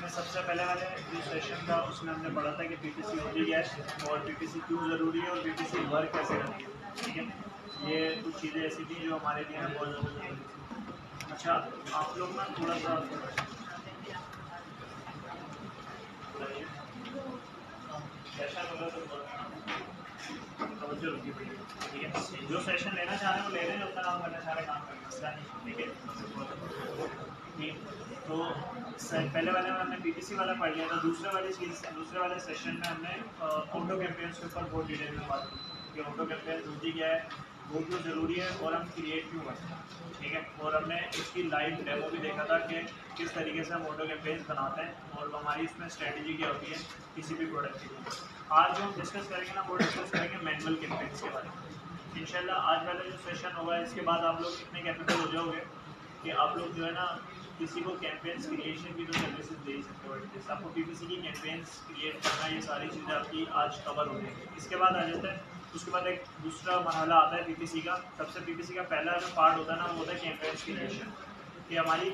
इसमें सबसे पहले वाले जो सेशन था उसमें हमने पढ़ा था कि पीपीसी होती क्या है और पीपीसी क्यों ज़रूरी है और पीपीसी वर्क कैसे करती है, ठीक है। ये कुछ चीज़ें ऐसी थी जो हमारे लिए ना बहुत ज़्यादा ज़रूरी थी। अच्छा, आप लोग ना थोड़ा सा सेशन होगा तो तवज्जो रखनी पड़ेगी, ठीक है। जो सेशन लेना चाह रहे हैं वो ले रहे हैं, अपना काम करना चाह रहे हैं काम करना, मसला नहीं, ठीक है। ठीक, तो पहले वाले में हमने पीपीसी वाला पढ़ लिया था। दूसरे वाले सेशन में हमने ऑटो कैंपेन्स के ऊपर बहुत डिटेल में बात की कि ऑटो कैंपेन्स होती क्या है, वो क्यों ज़रूरी है और हम क्रिएट क्यों करते हैं, ठीक है। और हमने इसकी लाइव डेमो भी देखा था कि किस तरीके से हम ऑटो कैंपेन्स बनाते हैं और हमारी इसमें स्ट्रेटजी क्या होती है किसी भी प्रोडक्ट के लिए। आज जो हम डिस्कस करेंगे ना वो डिस्कस करेंगे मैनुअल कैंपेन्स के बारे में इंशाल्लाह। आज वाला जो सेशन होगा इसके बाद आप लोग इतने कैपेबल हो जाओगे कि आप लोग जो है ना किसी को कैंपेन्स क्रिएशन की तो सर्विसेज दे ही सकते हो। एटलीस्ट आपको पीपीसी की कैंपेन्स क्रिएट करना, ये सारी चीज़ें आपकी आज कवर हो गई। इसके बाद आ जाता है, उसके बाद एक दूसरा मरहला आता है पीपीसी का। सबसे पीपीसी का पहला जो पार्ट होता है ना वो होता है कैंपेन्स क्रिएशन। कि हमारी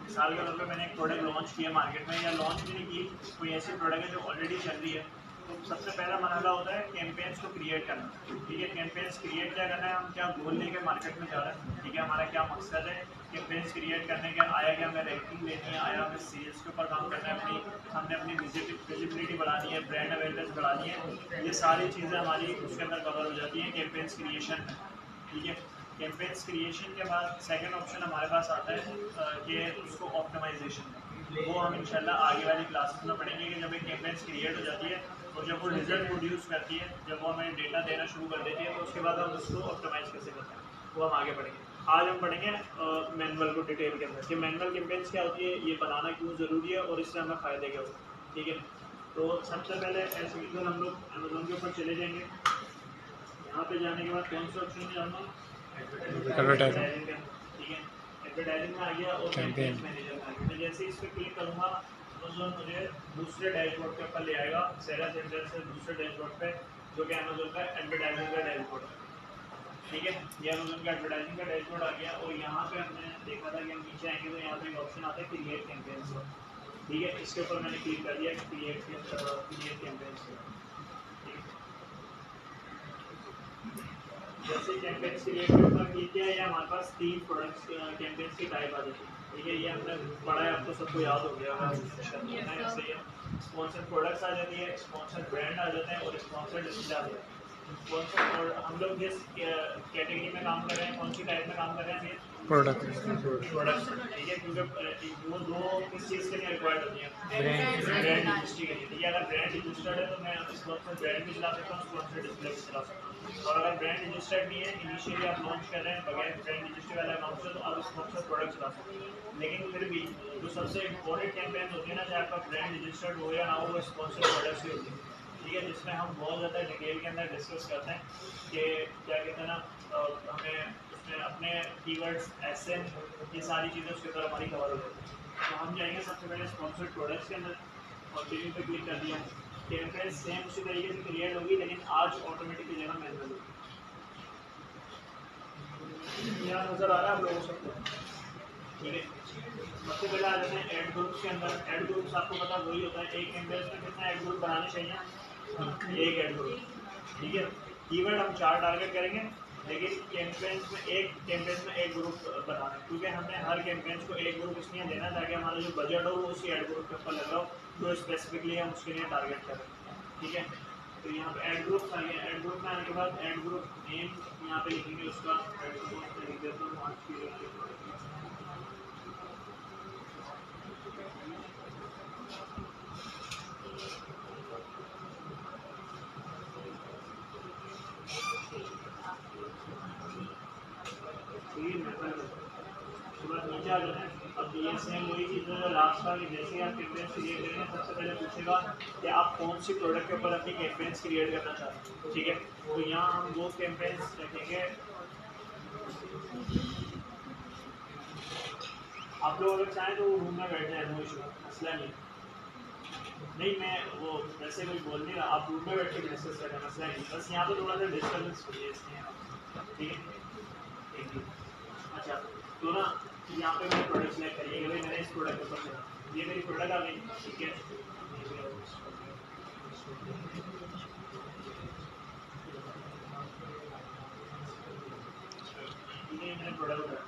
मिसाल के तौर पे मैंने एक प्रोडक्ट लॉन्च किया मार्केट में, या लॉन्च भी नहीं की, कोई ऐसी प्रोडक्ट है जो ऑलरेडी चल रही है, तो सबसे पहला मरहला होता है कैंपेन्स को क्रिएट करना, ठीक है। कैंपेन्स क्रिएट क्या करना है, हम क्या गोल लेके मार्केट में जा रहे हैं, ठीक है, हमारा क्या मकसद है कैंपेन्स क्रिएट करने का। आया कि हमें रैंकिंग लेनी है, आया हमें सेल्स के ऊपर काम करना है, हमने अपनी विजिबिलिटी बढ़ानी है, ब्रांड अवेयरनेस बढ़ानी है। ये सारी चीज़ें हमारी उसके अंदर कवर हो जाती हैं कैंपेन्स क्रिएशन में, ठीक है। कैंपेन्स क्रिएशन के बाद सेकंड ऑप्शन हमारे पास आता है कि उसको ऑप्टिमाइजेशन। वो हम इंशाल्लाह आगे वाली क्लासेस में पढ़ेंगे कि जब एक कैंपेन्स क्रिएट हो जाती है और जब वो रिजल्ट प्रोड्यूस करती है, जब वो हमें डेटा देना शुरू कर देती है, तो उसके बाद हम उसको ऑप्टिमाइज कैसे करते हैं वो हम आगे पढ़ेंगे। आज हम पढ़ेंगे मैनुअल को डिटेल के अंदर कि मैनुअल कैंपेन्स क्या होती है, ये बनाना क्यों ज़रूरी है और इससे हमें फ़ायदे क्या होते हैं, ठीक है। तो सबसे पहले एज यूजुअल हम लोग अमेजोन के ऊपर चले जाएंगे। यहाँ पे जाने के बाद कौन सा ऑप्शन में जाना, एडवर्टाइजिंग, ठीक है। एडवर्टाइजिंग में आ गया और कैंपेन मैनेजर में आ गया। मैं जैसे इस पर क्लिक करूँगा अमेजोन मुझे दूसरे डैशबोर्ड के ऊपर ले आएगा, सेरा सेंटर से दूसरे डैशबोर्ड पे, जो कि अमेजोन का एडवर्टाइजिंग का डैशबोर्ड है, ठीक है। ये अमेजोन का एडवर्टाइजिंग का डैशबोर्ड आ गया। और यहाँ पे हमने देखा था कि हम नीचे आएंगे तो यहाँ पे एक ऑप्शन आता है क्रिएट कैंपेन्स, ठीक है। इसके ऊपर मैंने क्लिक कर दिया क्रिएट कैंपेन्स, जैसे कैंपेन्स क्रिएट के ऊपर क्लिक किया है, हमारे पास 3 प्रोडक्ट्स कैंपेन्स की टाइप आ जाती है, ठीक है। ये हमने पढ़ा है, आपको सबको याद हो गया है। ऐसे ही स्पॉन्सर प्रोडक्ट्स आ जाती है, स्पॉन्सर ब्रांड आ जाते हैं और स्पॉन्सर डिस्प्ले आ जाता है। स्पॉन्सर, और हम लोग जिस कैटेगरी में काम कर रहे हैं, कौन सी टाइप में काम कर रहे हैं, प्रोडक्ट, ठीक है। क्योंकि वो दो किस चीज़ के लिए रिक्वायर्ड होती है, ब्रांड रजिस्ट्री के लिए, ठीक है। अगर ब्रांड रजिस्टर्ड है तो मैं स्पॉन्सर ब्रांड भी चला सकता हूँ, स्पॉन्सर डिस्प्ले भी चला सकता हूँ। और अगर ब्रांड रजिस्टर्ड नहीं है, इनिशियली आप लॉन्च कर रहे हैं बगैर ब्रांड रजिस्ट्री वाले अकाउंट से, तो आप स्पॉन्सर प्रोडक्ट चला सकते हैं। लेकिन फिर भी जो सबसे इम्पोर्टेंट कैंपेन होती है ना, चाहे आपका ब्रांड रजिस्टर्ड हो या ना हो, वो स्पॉन्सर प्रोडक्ट्स ही होती है, ठीक है। जिसमें हम बहुत ज़्यादा डिटेल के अंदर डिस्कस करते हैं कि क्या कहते हैं ना, हमें उसमें अपने कीवर्ड्स ऐसे, ये सारी चीज़ें उसके ऊपर हमारी कवर हो जाती है। तो हम जाएंगे सबसे पहले स्पॉन्सर्ड प्रोडक्ट्स के अंदर और बिलिंग पे क्लिक कर दिया। कैंपेन सेम उसी तरीके से क्रिएट होगी, लेकिन आज ऑटोमेटिक की जगह मैनुअल होगी। यहाँ नज़र आ रहा है आप लोगों सबको, ठीक है। सबसे पहले आ जाते हैं एड ग्रुप्स के अंदर। एड ग्रुप्स आपको पता वही होता है, एक कैंपेन में कितना एड ग्रुप बनाने चाहिए, एक एड ग्रुप, ठीक है। कीवर्ड हम 4 टारगेट करेंगे, लेकिन कैंपेन्स में एक ग्रुप बनाना है, क्योंकि हमने हर कैंपेन्स को एक ग्रुप इसलिए देना ताकि हमारा जो बजट हो वो उसी एड ग्रुप के ऊपर लग रहा हो, जो स्पेसिफिकली हम उसके लिए टारगेट करें, ठीक है। तो यहाँ पे एड ग्रुप आ गया। एड ग्रुप में आने के बाद एड ग्रुप नेम यहाँ पे लिखेंगे उसका, एड ग्रुप में लिख देता हूँ आज की नीचे आ जाते हैं। अब ये सेम वही चीज़ है लास्ट का, कि जैसे आप कैंपेन्स क्रिएट करेंगे सबसे पहले पूछेगा कि आप कौन सी प्रोडक्ट के ऊपर अपनी कैंपेन्स क्रिएट करना चाहते हैं, ठीक है। तो यहाँ हम वो कैंपेन्स रखेंगे। आप लोग अगर चाहें तो रूम में बैठ जाए, नो इशू, मसला नहीं, मैं वो वैसे कोई बोल नहीं रहा, आप रूम में बैठ के डिस्कस करें, मसला नहीं। बस यहाँ पे थोड़ा सा डिस्टर्बेंस हुई है इसलिए, ठीक है, थैंक यू। अच्छा, तो ना यहाँ पे मैंने प्रोडक्ट सेलेक्ट करिए, भाई मैंने इस प्रोडक्ट के ऊपर ये मेरी प्रोडक्ट आ गई, ठीक है। ये मैंने प्रोडक्ट उठाया,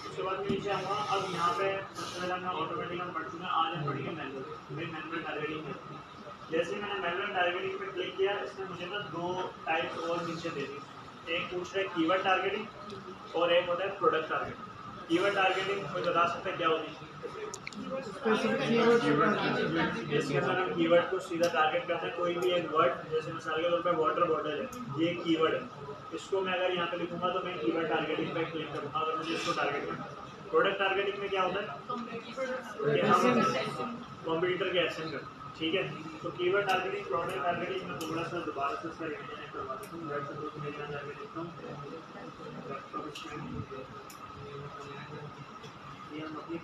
उसके बाद मैं नीचे आऊँगा। अब यहाँ पे सबसे पहले हमने ऑटोमेटिक हम पढ़ चुके हैं, आज हम पढ़ेंगे मैनुअल। भाई मैनुअल टारगेटिंग है, जैसे मैंने मैनुअल टारगेटिंग पे क्लिक किया, इसने मुझे ना दो टाइप्स और नीचे दे दी। एक पूछ रहा है कीवर्ड टारगेटिंग और एक होता है प्रोडक्ट टारगेटिंग। कीवर्ड टारगेटिंग कोई बता सकता है क्या होती है? इसके अंदर हम कीवर्ड को सीधा टारगेट करते हैं, कोई भी एक वर्ड, जैसे मिसाल के तौर पे वाटर बॉटल है, ये कीवर्ड है, इसको मैं अगर यहाँ पे लिखूंगा तो मैं कीवर्ड टारगेटिंग पे क्लिक करूँगा अगर मुझे इसको टारगेट करना है। प्रोडक्ट टारगेटिंग में क्या होता है कि हम कॉम्पिटिटर के एसेंट करते हैं, ठीक है। तो कीवर्ड टारगेटिंग, प्रोडक्ट टारगेटिंग में थोड़ा सा दोबारा से इसका रिवीजन करवा देता हूँ। वेब सर्वर में जाकर देखता हूँ, ये हम अपनी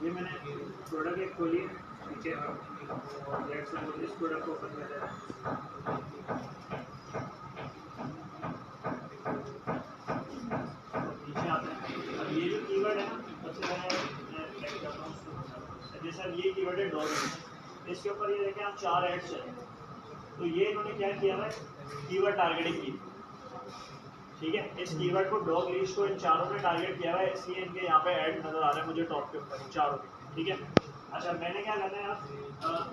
ये मैंने प्रोडक्ट एक खोली, ठीक है, इस प्रोडक्ट को ओपन कर रहा है। नीचे आते हैं, अब ये जो कीवर्ड है ना, सबसे पहले मैं चेक करता हूँ उसको। जैसे अब ये कीवर्ड है डॉग, इसके ऊपर ये देखें आप 4 एड्स हैं, तो ये इन्होंने क्या किया है, कीवर्ड टारगेटिंग की, ठीक है। इस कीवर्ड को डॉग लीश को इन चारों ने टारगेट किया है, इसलिए इनके यहाँ पे ऐड नजर आ रहे हैं मुझे टॉप के ऊपर चारों, ठीक है। अच्छा मैंने क्या करना है,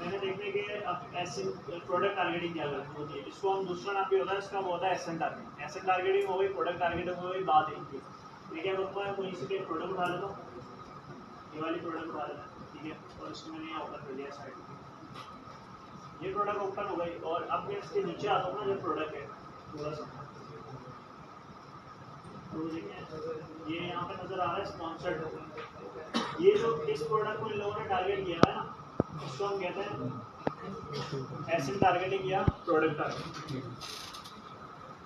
मैंने देखने के अब ऐसे प्रोडक्ट टारगेटिंग क्या होती है, इसको हम दूसरा नाम भी होता है इसका, वो होता है एसएन टारगेटिंग। एसएन टारगेटिंग हो गई, प्रोडक्ट टारगेटिंग हो गई, बात एक ही, ठीक है। मैं वहीं से एक प्रोडक्ट उठा लेता हूँ, ये वाली प्रोडक्ट उठा लेता हूँ, ठीक है, और इसको मैंने यहाँ ओपन कर लिया साइड, ये प्रोडक्ट ओपन हो गई। और अब मैं इसके नीचे आता हूँ ना, जो प्रोडक्ट है थोड़ा सा, तो देखिए ये यहाँ पे नजर आ रहा है स्पॉन्सर्ड। ये जो इस प्रोडक्ट को इन लोगों ने टारगेट किया है ना, इसको हम कहते हैं एसएम टारगेटिंग या प्रोडक्ट टारगेटिंग,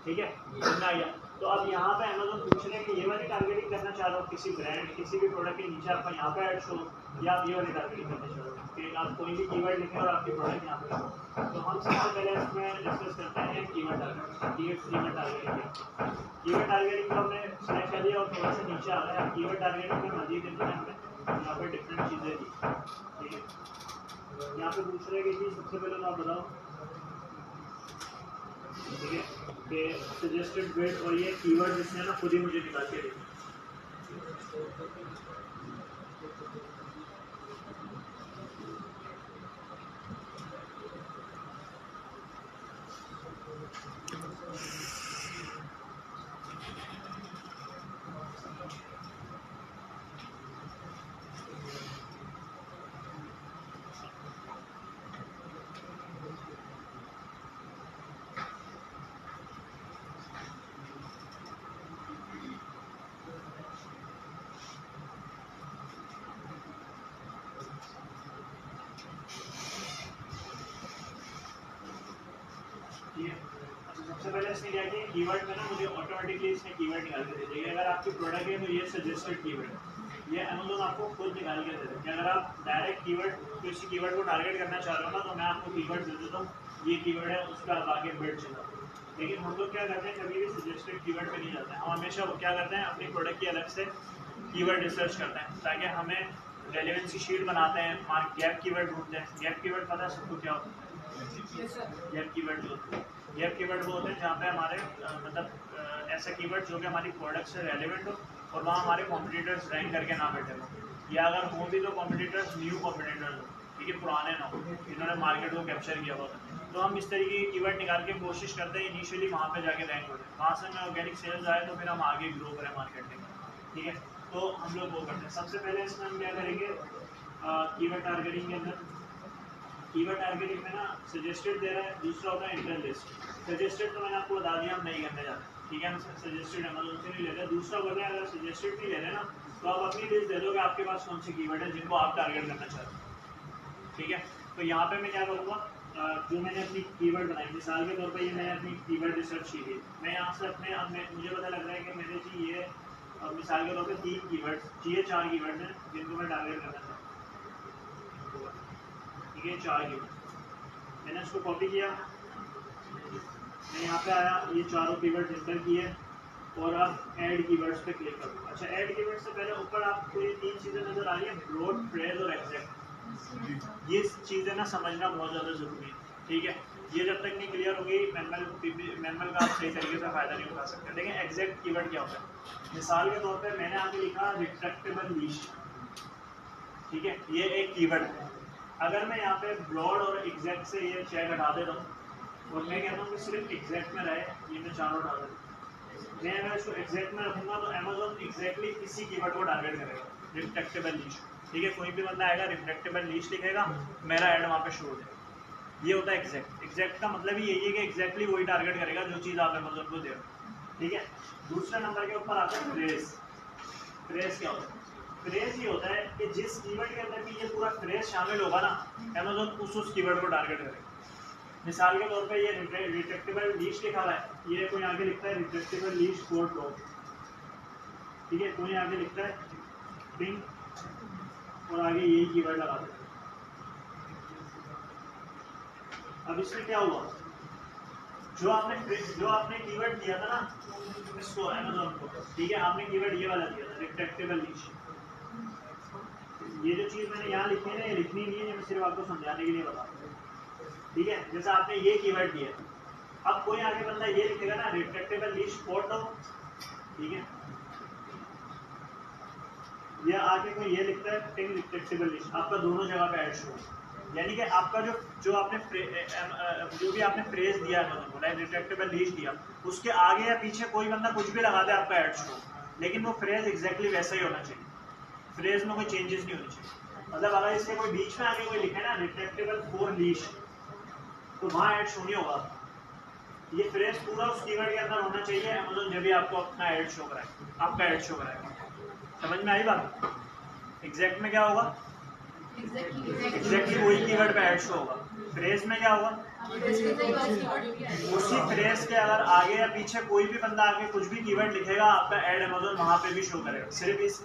ठीक है, समझ आ गया। तो अब यहाँ पे अमेज़न पूछ रहे हैं कि ये वाली टारगेटिंग करना चाह रहे हो किसी ब्रांड, किसी भी प्रोडक्ट के नीचे आपका यहाँ पे ऐड शो, या आप ये वाली टारगेटिंग करना चाह रहे हो कि आप कोई भी कीवर्ड लिखें और आपकी प्रोडक्ट यहाँ पे शो। तो हम सबसे पहले इसमें डिस्कस करते हैं keyword targeting. Keyword targeting, keyword targeting को हमने सेलेक्ट कर लिया और थोड़ा सा नीचे आ रहा है। कीवर्ड टारगेटिंग में मजीद हमने यहाँ पे डिफरेंट चीज़ें दी, ठीक है। यहाँ पे पूछ रहे हैं कि सबसे पहले तो आप बताओ, ठीक है, कि सजेस्टेड वेट, और ये कीवर्ड जिसने ना खुद ही मुझे निकाल के दी। सबसे पहले इसने क्या किया, कीवर्ड में ना मुझे ऑटोमेटिकली इसने कीवर्ड निकाल के दे दिया। अगर आपकी प्रोडक्ट है तो ये सजेस्टेड कीवर्ड है, ये अमेज़न आपको खुद निकाल के दे देते हैं। अगर आप डायरेक्ट कीवर्ड किसी कीवर्ड को टारगेट करना चाह रहे हो ना, तो मैं आपको कीवर्ड दे देता हूँ, ये कीवर्ड है, उसका आप आगे बिल्ड चला। लेकिन हम लोग क्या करते हैं, कभी भी सजेस्टेड कीवर्ड पे नहीं जाते हैं, हम हमेशा क्या करते हैं, अपनी प्रोडक्ट की अलग से कीवर्ड रिसर्च करते हैं, ताकि हमें रेलेवेंसी शीट बनाते हैं, गैप कीवर्ड ढूंढते हैं। गैप कीवर्ड पता है सबको क्या होता है? गैप कीवर्ड जो गैप कीवर्ड वो होते हैं जहाँ पे हमारे मतलब ऐसा कीवर्ड जो कि हमारी प्रोडक्ट से रेलेवेंट हो और वहाँ हमारे कॉम्पिटिटर्स रैंक करके ना बैठे हो, या अगर हो भी तो कॉम्पिटिटर्स न्यू कॉम्पिटिटर्स हो, ठीक है, पुराने ना हो, इन्होंने मार्केट को कैप्चर किया हुआ। तो हम इस तरीके की कीवर्ड निकाल के कोशिश करते हैं इनिशियली वहाँ पे जाके रैंक हो जाए, वहाँ से हमें ऑर्गेनिक सेल्स आए तो फिर हम आगे ग्रो करें मार्केट में, ठीक है। तो हम लोग वो करते हैं। सबसे पहले इसमें हम क्या करेंगे, कीवर्ड टारगेटिंग के अंदर कीवर्ड टारगेटिंग में ना सजेस्टेड दे रहा है, दूसरा होता है इंटर लिस्ट। सजेस्टेड तो मैंने आपको बता दिया हम नहीं करने जाते, ठीक है, हम सजेस्टेड अमेज़न से नहीं लेते। दूसरा बोलते हैं अगर सजेस्टेड नहीं ले रहे ना, तो आप अपनी लिस्ट दे दो कि आपके पास कौन से कीवर्ड है जिनको आप टारगेट करना चाहते हैं, ठीक है। तो यहाँ पे मैं क्या करूँगा, जो मैंने अपनी कीवर्ड बनाई, मिसाल के तौर पर ये मैंने अपनी कीवर्ड रिसर्च की थी, मैं यहाँ से अपने मुझे पता लग रहा है कि मेरे जी ये मिसाल के तौर पर 3 कीवर्ड्स, ये 4 कीवर्ड हैं जिनको मैं टारगेट करना चाहता हूँ, ठीक है, 4 कीवर्ड। मैंने इसको कॉपी किया, मैं यहाँ पे आया, ये चारों कीवर्ड इंटर किए, और आप ऐड कीवर्ड्स पे क्लिक करो। अच्छा, ऐड कीवर्ड्स से पहले ऊपर आपको ये 3 चीज़ें नज़र आ रही है, ब्रॉड, फ्रेज और एग्जैक्ट। ये चीज़ें ना समझना बहुत ज़्यादा ज़रूरी है, ठीक है। ये जब तक नहीं क्लियर होगी मैनुअल का आप सही तरीके से फ़ायदा नहीं उठा सकते। देखें एग्जैक्ट कीवर्ड क्या होता है। मिसाल के तौर पे मैंने आगे लिखा रिट्रैक्टेबल लीश, ठीक है, ये एक कीवर्ड है। अगर मैं यहाँ पे ब्रॉड और एग्जैक्ट से ये चेक हटा देता हूँ और मैं कहता हूँ कि सिर्फ एग्जैक्ट में रहे, ये मैं चारों हटा देता हूँ। मैं अगर इसको एग्जैक्ट में रखूंगा तो अमेज़न एग्जैक्टली इसी कीवर्ड को टारगेट करेगा, रिफ्लेक्टेबल लीश, ठीक है। कोई भी बंदा आएगा रिफ्लेक्टेबल लीश लिखेगा, मेरा ऐड वहाँ पे शो हो जाएगा। ये होता है एग्जैक्ट। एग्जैक्ट का मतलब ही यही है कि एग्जैक्टली वही टारगेट करेगा जो चीज़ आप अमेज़न को दे रहे हो, ठीक है। दूसरे नंबर के ऊपर आता है फ्रेज। फ्रेज क्या होता है? फ्रेज ये होता है कि जिस कीवर्ड के अंदर भी ये पूरा फ्रेज शामिल होगा ना, अमेज़न उस कीवर्ड को टारगेट करेगा। मिसाल के तौर पे ये रिट्रैक्टेबल लीश लिखा हुआ है, ये कोई आगे लिखता है रिट्रैक्टेबल लीश फॉर डॉग, ठीक है। कोई आगे लिखता है पिंक और आगे यही कीवर्ड लगा देता है। अब इसमें क्या हुआ, जो आपने कीवर्ड दिया था ना इसको अमेज़न को, ठीक है, आपने कीवर्ड ये वाला दिया था रिट्रैक्टेबल लीश। ये जो चीज़ मैंने यहाँ लिखी है ना, ये लिखनी नहीं है, ये मैं सिर्फ आपको समझाने के लिए बता रहा हूँ, ठीक है। जैसे आपने ये कीवर्ड दिया, अब कोई आगे बंदा ये लिखेगा ना रिट्रैक्टेबल लीश फॉर डॉग, ठीक है, ये आगे कोई ये लिखता है पिंक रिट्रैक्टेबल लीश, आपका दोनों जगह पे ऐड शो, यानी कि आपका जो आपने जो भी आपने फ्रेज दिया है मतलब रिट्रैक्टेबल लीश दिया, उसके आगे या पीछे कोई बंदा कुछ भी लगा दे आपका ऐड शो, लेकिन वो फ्रेज एग्जैक्टली वैसा ही होना चाहिए, फ्रेज में कोई चेंजेस नहीं होनी चाहिए। मतलब अगर इसके कोई बीच में आगे कोई लिखे ना रिट्रैक्टेबल फॉर लीश, तो वहाँ ऐड शो नहीं होगा। ये फ्रेज पूरा उस कीवर्ड के अंदर होना चाहिए, अमेज़न जब भी आपको अपना ऐड शो कराए, आपका ऐड शो कराएगा। समझ में आई बात? एग्जैक्ट में क्या होगा, एग्जैक्टली वही कीवर्ड पे ऐड शो होगा। फ्रेज में क्या होगा, उसी फ्रेज के अगर आगे या पीछे कोई भी बंदा आगे कुछ भी कीवर्ड लिखेगा, आपका ऐड अमेज़न वहाँ पे भी शो करेगा, सिर्फ इस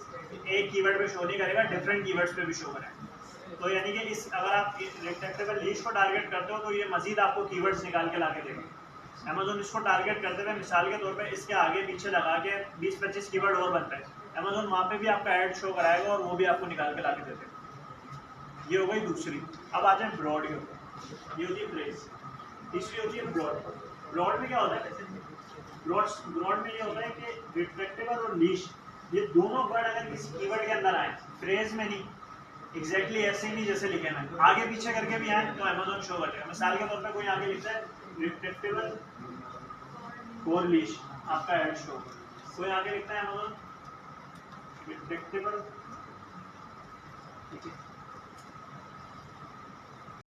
एक कीवर्ड पे शो नहीं करेगा, डिफरेंट कीवर्ड्स पे भी शो करेगा। तो यानी कि इस अगर आप रिट्रैक्टेबल लीश को टारगेट करते हो तो ये मजीद आपको कीवर्ड्स निकाल के लाके देगा। अमेज़न इसको टारगेट करते हुए मिसाल के तौर पे इसके आगे पीछे लगा के 20-25 कीवर्ड और बनते हैं, अमेज़न वहाँ पे भी आपका ऐड शो कराएगा और वो भी आपको निकाल के लाके देते हैं। ये हो गई दूसरी। अब आ जाए ब्रॉड के ऊपर, ये होती है फ्रेज। तीसरी होती है ब्रॉड। ब्रॉड में क्या होता है, ब्रॉड में ये होता है कि रिट्रैक्टेबल और लीश, ये दोनों वर्ड अगर किसी कीवर्ड के अंदर आए, फ्रेज में नहीं, एग्जैक्टली ऐसे ही नहीं जैसे लिखे हैं, आगे पीछे करके भी आए तो अमेज़न शो करेगा। मिसाल के तौर पे कोई आगे लिखता है रिट्रैक्टेबल फॉर लीश, आपका ऐड शो। कोई आगे लिखता है अमेज़न रिट्रैक्टेबल, ठीक है,